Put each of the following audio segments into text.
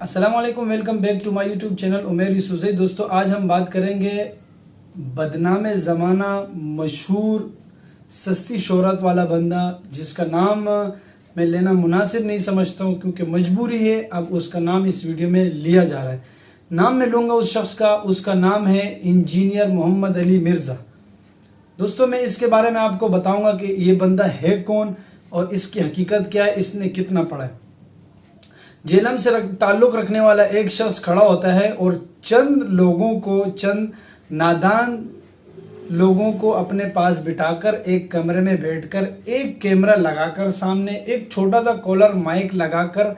अस्सलाम वालेकुम, welcome back to my YouTube channel Umer Yousafzai. दोस्तों, आज हम बात करेंगे बदनाम ज़माना, मशहूर सस्ती शोहरत वाला बंदा जिसका नाम मैं लेना मुनासिब नहीं समझता हूँ क्योंकि मजबूरी है, अब उसका नाम इस वीडियो में लिया जा रहा है। नाम मैं लूँगा उस शख्स का, उसका नाम है इंजीनियर मोहम्मद अली मिर्ज़ा। दोस्तों, मैं इसके बारे में आपको बताऊँगा कि ये बंदा है कौन और इसकी हकीकत क्या है, इसने कितना पढ़ा है। जेलम से ताल्लुक़ रखने वाला एक शख्स खड़ा होता है और चंद नादान लोगों को अपने पास बिठाकर एक कमरे में बैठकर एक कैमरा लगाकर सामने एक छोटा सा कॉलर माइक लगाकर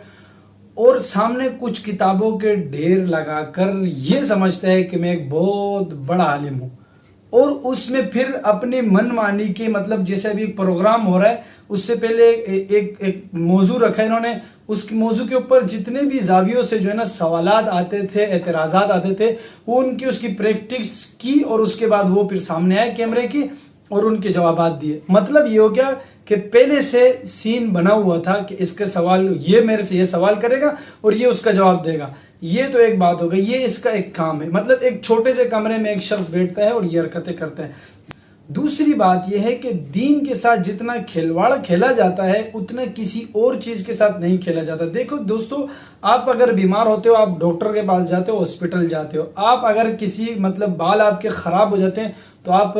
और सामने कुछ किताबों के ढेर लगाकर ये समझता है कि मैं एक बहुत बड़ा आलिम हूँ और उसमें फिर अपनी मनमानी के मतलब जैसे अभी प्रोग्राम हो रहा है उससे पहले एक मौजू रखा है इन्होंने। उस मौजू के ऊपर जितने भी जावियों से जो है ना सवालात आते थे, एतराज़ात आते थे, वो उनकी उसकी प्रैक्टिस की और उसके बाद वो फिर सामने आए कैमरे की और उनके जवाबात दिए। मतलब ये हो गया कि पहले से सीन बना हुआ था कि इसके सवाल, ये मेरे से ये सवाल करेगा और ये उसका जवाब देगा। ये तो एक बात हो गई, ये इसका एक काम है। मतलब एक छोटे से कमरे में एक शख्स बैठता है और ये हरकतें करता है। दूसरी बात यह है कि दीन के साथ जितना खिलवाड़ खेला जाता है उतना किसी और चीज़ के साथ नहीं खेला जाता। देखो दोस्तों, आप अगर बीमार होते हो, आप डॉक्टर के पास जाते हो, हॉस्पिटल जाते हो। आप अगर किसी मतलब बाल आपके ख़राब हो जाते हैं तो आप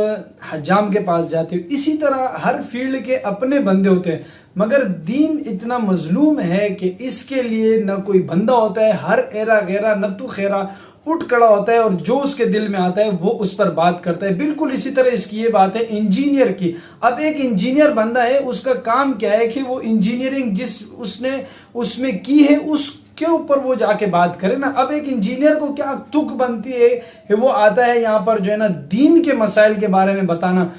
हजाम के पास जाते हो। इसी तरह हर फील्ड के अपने बंदे होते हैं, मगर दीन इतना मजलूम है कि इसके लिए न कोई बंदा होता है। हर एरा गैरा नतु खैरा उठ खड़ा होता है और जो उसके दिल में आता है वो उस पर बात करता है। बिल्कुल इसी तरह इसकी ये बात है इंजीनियर की। अब एक इंजीनियर बंदा है, उसका काम क्या है कि वो इंजीनियरिंग जिस उसने उसमें की है उसके ऊपर वो जाके बात करे ना। अब एक इंजीनियर को क्या तुक बनती है कि वो आता है यहाँ पर जो है ना दीन के मसाइल के बारे में बताना।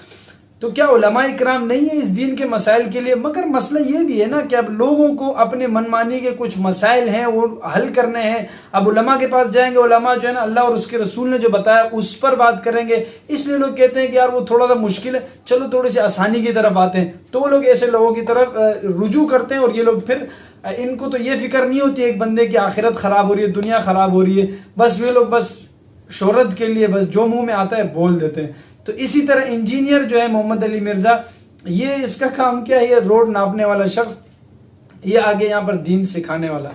तो क्या उलमा इकराम नहीं है इस दीन के मसाइल के लिए? मगर मसला ये भी है ना कि अब लोगों को अपने मनमानी के कुछ मसाइल हैं वो हल करने हैं। अब उलमा के पास जाएंगे, उलमा जो है ना अल्लाह और उसके रसूल ने जो बताया उस पर बात करेंगे। इसलिए लोग कहते हैं कि यार वो थोड़ा सा मुश्किल है, चलो थोड़ी सी आसानी की तरफ आते हैं। तो वो लोग ऐसे लोगों की तरफ रुजू करते हैं और ये लोग फिर इनको तो ये फिक्र नहीं होती एक बंदे की आखिरत ख़राब हो रही है, दुनिया ख़राब हो रही है। बस वे लोग बस शोहरत के लिए बस जो मुंह में आता है बोल देते हैं। तो इसी तरह इंजीनियर जो है मोहम्मद अली मिर्ज़ा, ये इसका काम क्या है? ये रोड नापने वाला शख्स, ये आगे यहाँ पर दीन सिखाने वाला।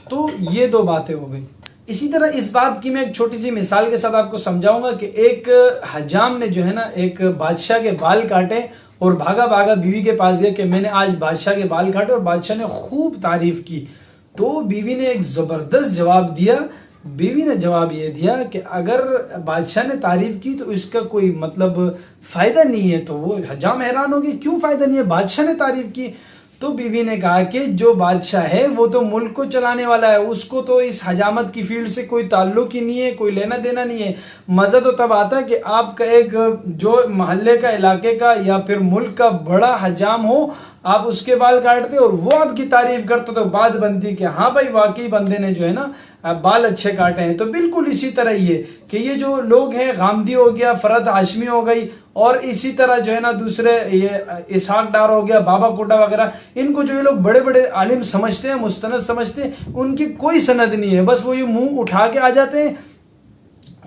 तो ये दो बातें हो गई। इसी तरह इस बात की मैं एक छोटी सी मिसाल के साथ आपको समझाऊंगा कि एक हजाम ने जो है ना एक बादशाह के बाल काटे और भागा भागा बीवी के पास गया कि मैंने आज बादशाह के बाल काटे, और बादशाह ने खूब तारीफ की। तो बीवी ने एक ज़बरदस्त जवाब दिया। बीवी ने जवाब ये दिया कि अगर बादशाह ने तारीफ की तो इसका कोई मतलब फ़ायदा नहीं है। तो वो हजाम हैरान हो गए, क्यों फ़ायदा नहीं है, बादशाह ने तारीफ की। तो बीवी ने कहा कि जो बादशाह है वो तो मुल्क को चलाने वाला है, उसको तो इस हजामत की फील्ड से कोई ताल्लुक ही नहीं है, कोई लेना देना नहीं है। मज़ा तो तब आता है कि आपका एक जो महल्ले का, इलाके का या फिर मुल्क का बड़ा हजाम हो, आप उसके बाल काटते और वो आपकी तारीफ करते तो बात बनती कि हाँ भाई वाकई बंदे ने जो है ना बाल अच्छे काटे हैं। तो बिल्कुल इसी तरह ही है कि ये जो लोग हैं, गामदी हो गया, फरद हाशमी हो गई, और इसी तरह जो है ना दूसरे ये इसहाक डार हो गया, बाबा कोटा वगैरह, इनको जो ये लोग बड़े बड़े आलिम समझते हैं, मुस्तनद समझते हैं, उनकी कोई सनद नहीं है। बस वो ये मुंह उठा के आ जाते हैं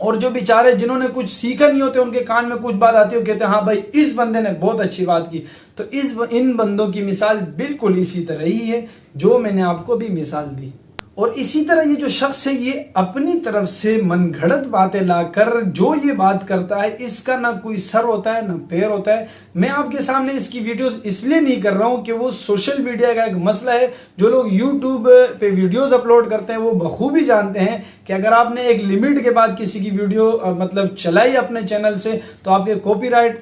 और जो बेचारे जिन्होंने कुछ सीखा नहीं होते उनके कान में कुछ बात आती है, कहते हैं हाँ भाई इस बंदे ने बहुत अच्छी बात की। तो इन बंदों की मिसाल बिल्कुल इसी तरह ही है जो मैंने आपको भी मिसाल दी। और इसी तरह ये जो शख्स है ये अपनी तरफ से मनगढ़ंत बातें लाकर जो ये बात करता है, इसका ना कोई सर होता है ना पैर होता है। मैं आपके सामने इसकी वीडियोस इसलिए नहीं कर रहा हूँ कि वो सोशल मीडिया का एक मसला है। जो लोग यूट्यूब पे वीडियोस अपलोड करते हैं वो बखूबी जानते हैं कि अगर आपने एक लिमिट के बाद किसी की वीडियो मतलब चलाई अपने चैनल से तो आपके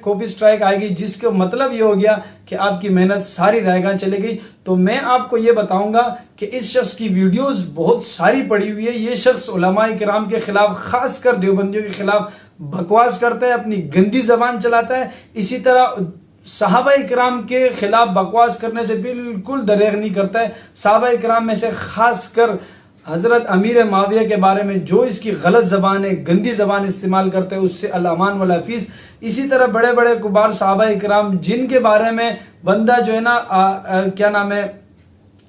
कॉपी स्ट्राइक आएगी, जिसका मतलब ये हो गया कि आपकी मेहनत सारी रहेगा चली गई। तो मैं आपको ये बताऊंगा कि इस शख्स की वीडियोस बहुत सारी पड़ी हुई है। ये शख्स उलमा इकराम के खिलाफ, खासकर देवबंदियों के खिलाफ बकवास करता है, अपनी गंदी जबान चलाता है। इसी तरह सहाबा इकराम के खिलाफ बकवास करने से बिल्कुल दरेग नहीं करता है। सहाबा इकराम में से खासकर हज़रत अमीर माविया के बारे में जो इसकी गलत ज़बान है, गंदी ज़बान इस्तेमाल करते हैं, उससे अल-अमान वल हफीज़। इसी तरह बड़े बड़े कुबार सहाबा इकराम जिनके बारे में बंदा जो है ना क्या नाम है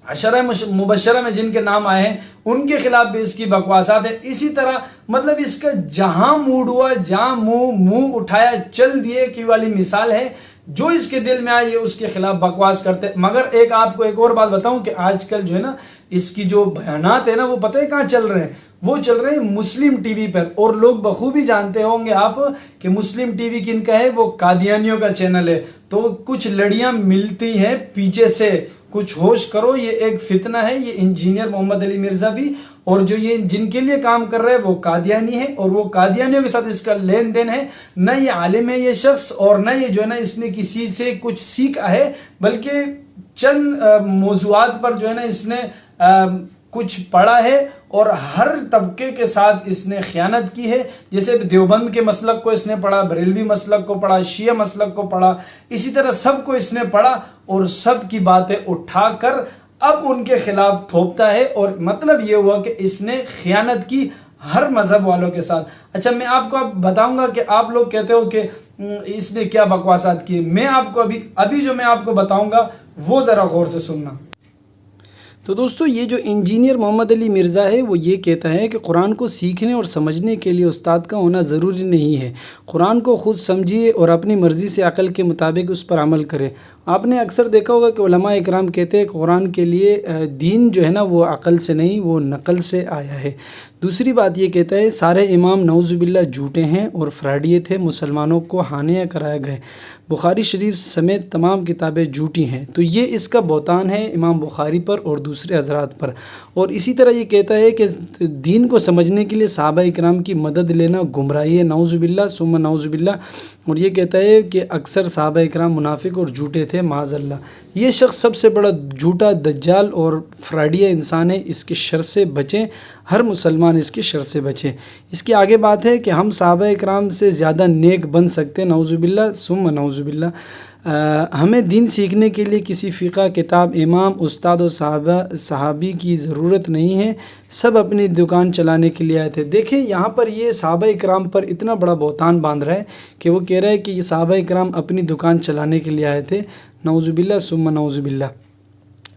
अशरा मुबशरा में जिनके नाम आए हैं उनके खिलाफ भी इसकी बकवासात है। इसी तरह मतलब इसका जहां मूड हुआ, जहां मुंह उठाया चल दिए की वाली मिसाल है। जो इसके दिल में आए ये उसके खिलाफ बकवास करते। मगर एक आपको एक और बात बताऊं कि आजकल जो है ना इसकी जो बयानात है ना वो पता है कहाँ चल रहे हैं, वो चल रहे हैं मुस्लिम टीवी पर। और लोग बखूबी जानते होंगे आप कि मुस्लिम टीवी किनका है, वो कादियानियों का चैनल है। तो कुछ लड़ियां मिलती हैं पीछे से, कुछ होश करो, ये एक फितना है। ये इंजीनियर मोहम्मद अली मिर्जा भी और जो ये जिनके लिए काम कर रहे हैं वो कादियानी है, और वो कादियानियों के साथ इसका लेन देन है। न ये आलिम है ये शख्स, और न ये जो है ना इसने किसी से कुछ सीखा है, बल्कि चंद मौजूआत पर जो है ना इसने कुछ पढ़ा है और हर तबके के साथ इसने खयानत की है। जैसे देवबंद के मसलक को इसने पढ़ा, बरेलवी मसलक को पढ़ा, शिया मसलक को पढ़ा, इसी तरह सबको इसने पढ़ा और सब की बातें उठाकर अब उनके खिलाफ थोपता है। और मतलब ये हुआ कि इसने खयानत की हर मजहब वालों के साथ। अच्छा, मैं आपको अब बताऊंगा कि आप लोग कहते हो कि इसने क्या बकवासात की। मैं आपको अभी जो मैं आपको बताऊंगा वो जरा गौर से सुनना। तो दोस्तों, ये जो इंजीनियर मोहम्मद अली मिर्ज़ा है वो ये कहता है कि कुरान को सीखने और समझने के लिए उस्ताद का होना ज़रूरी नहीं है। कुरान को ख़ुद समझिए और अपनी मर्ज़ी से अक़ल के मुताबिक उस पर अमल करें। आपने अक्सर देखा होगा कि उलमा इकराम कहते हैं कुरान के लिए दीन जो है ना वो अक़ल से नहीं, वो नक़ल से आया है। दूसरी बात ये कहता है सारे इमाम नऊज़ुबिल्लाह झूठे हैं और फ्राडिये थे, मुसलमानों को हानिया कराए गए। बुखारी शरीफ समेत तमाम किताबें झूठी हैं। तो ये इसका बहतान है इमाम बुखारी पर और दूसरे हज़रात पर। और इसी तरह ये कहता है कि दीन को समझने के लिए सहाबा इकराम की मदद लेना गुमराही है, नऊज़ुबिल्लाह सुम्मा नऊज़ुबिल्लाह। और ये कहता है कि अक्सर सहाबा इकराम मुनाफिक और झूठे थे, माज़अल्लाह। ये शख्स सबसे बड़ा झूठा दज्जाल और फ्राडिया इंसान है। इसके शर से बचें, हर मुसलमान इसके शर से बचे। इसकी आगे बात है कि हम सहाबा इकराम से ज़्यादा नेक बन सकते, नऊज़ुबिल्लाह सुम्मा नऊज़ुबिल्लाह। हमें दीन सीखने के लिए किसी फ़िक़ा किताब, इमाम, उस्ताद और सहाबी की ज़रूरत नहीं है। सब अपनी दुकान चलाने के लिए आए थे। देखें यहाँ पर ये सहाबा इकराम पर इतना बड़ा बहतान बांध रहा है कि वो कह रहा है कि ये सहाबा इकराम अपनी दुकान चलाने के लिए आए थे, नऊज़ुबिल्लाह सुम्मा नऊज़ुबिल्लाह।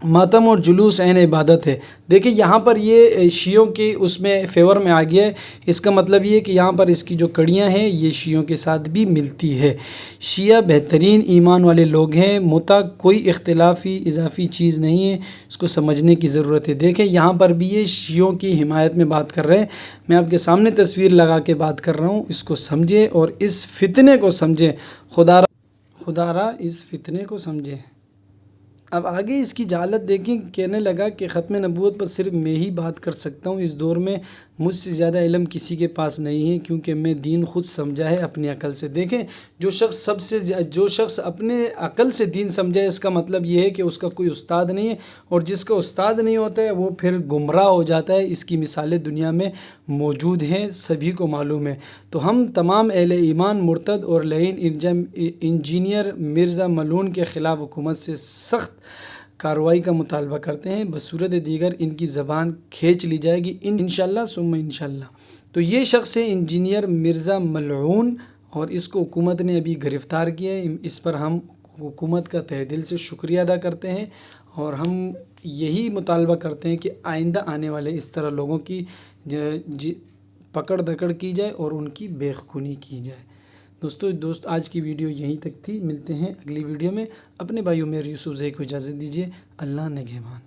मातम और जुलूस ऐन इबादत है। देखिए यहाँ पर ये शियों के उसमें फेवर में आ गया है। इसका मतलब ये है कि यहाँ पर इसकी जो कड़ियाँ हैं ये शियों के साथ भी मिलती है। शिया बेहतरीन ईमान वाले लोग हैं, मुता कोई इख्तिलाफ़ी इजाफ़ी चीज़ नहीं है, इसको समझने की ज़रूरत है। देखें यहाँ पर भी ये शियों की हिमायत में बात कर रहे हैं। मैं आपके सामने तस्वीर लगा के बात कर रहा हूँ, इसको समझें और इस फितने को समझें। खुदारा इस फितने को समझें। अब आगे इसकी जालत देखें, कहने लगा कि ख़त्म नबूवत पर सिर्फ मैं ही बात कर सकता हूँ। इस दौर में मुझसे ज़्यादा इल्म किसी के पास नहीं है, क्योंकि मैं दीन खुद समझा है अपनी अकल से। देखें जो शख्स अपने अकल से दीन समझा है, इसका मतलब ये है कि उसका कोई उस्ताद नहीं है, और जिसका उस्ताद नहीं होता है वो फिर गुमराह हो जाता है। इसकी मिसालें दुनिया में मौजूद हैं, सभी को मालूम है। तो हम तमाम अहले ईमान मुर्तद और लईन इंजीनियर मिर्ज़ा मलून के ख़िलाफ़ हुकूमत से सख्त कार्रवाई का मुतालबा करते हैं। बसूरत दीगर इनकी ज़बान खींच ली जाएगी इंशाअल्लाह सुम्मा इंशाअल्लाह। तो ये शख्स है इंजीनियर मिर्ज़ा मलऊन, और इसको हुकूमत ने अभी गिरफ़्तार किया है। इस पर हम हुकूमत का तहे दिल से शुक्रिया अदा करते हैं, और हम यही मुतालबा करते हैं कि आइंदा आने वाले इस तरह लोगों की पकड़ दकड़ की जाए और उनकी बेखुनी की जाए। दोस्त आज की वीडियो यहीं तक थी। मिलते हैं अगली वीडियो में। अपने भाई उमर यूसुफ ज़ई को इजाज़त दीजिए। अल्लाह निगहबान।